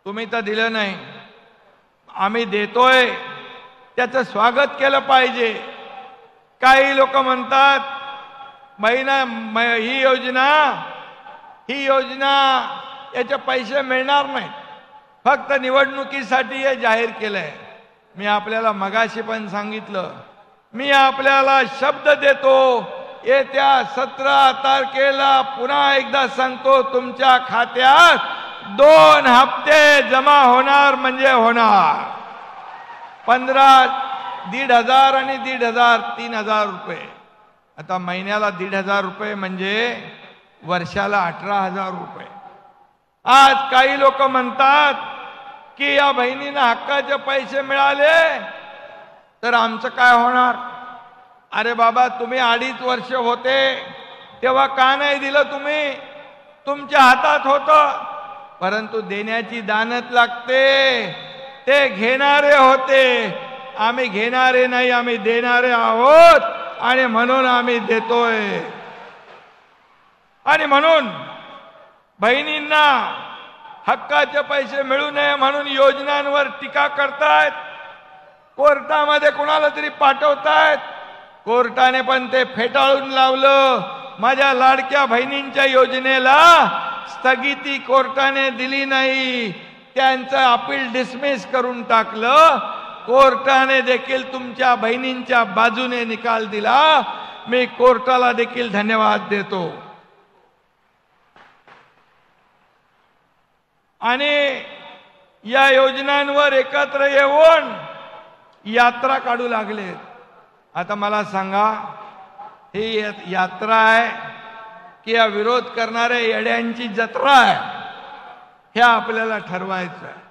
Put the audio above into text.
तुम्ही तर दिलं नाही, आम्ही देतोय, त्याचं स्वागत केलं पाहिजे। काही लोक म्हणतात ही योजना याचे पैसे मिळणार नाहीत, फक्त निवडणुकीसाठी हे जाहीर केलंय। मी आपल्याला मगाशी पण सांगितलं, मी आपल्याला शब्द देतो, येत्या 17 तारखेला पुन्हा एकदा सांगतो, तुमच्या खात्यात 2 हप्ते जमा होणार म्हणजे होणार। 1,500 आणि 1,500 3,000 रुपये। आता महिन्याला 1,500 रुपये म्हणजे वर्षाला 18,000 रुपये। आज काही लोक म्हणतात की या बहिणींना हक्काचे पैसे मिळाले तर आमचं काय होणार? अरे बाबा, तुम्ही 2.5 वर्ष होते तेव्हा का नाही दिलं? तुम्ही तुमच्या हातात होतं, परंतु देण्याची दानत लागते। ते घेणारे होते, आम्ही घेणारे नाही, आम्ही देणारे आहोत, आणि म्हणून आम्ही देतोय। आणि म्हणून बहिणींना हक्काचे पैसे मिळू नये म्हणून योजनांवर टीका करतायत, कोर्टामध्ये कुणाला तरी पाठवतायत, कोर्टाने पण ते फेटाळून लावलं। माझ्या लाडक्या बहिणींच्या योजनेला स्थगिती कोर्टाने दिली नाही, त्यांचं अपील डिसमिस करून टाकलं। कोर्टाने देखील तुमच्या बहिणींच्या बाजूने निकाल दिला, मी कोर्टाला देखील धन्यवाद देतो। आणि या योजनांवर एकत्र येऊन यात्रा काढू लागले। आता मला सांगा, ही यात्रा आहे की या विरोध करणाऱ्या येड्यांची जत्रा आहे? हे आपल्याला ठरवायचं आहे।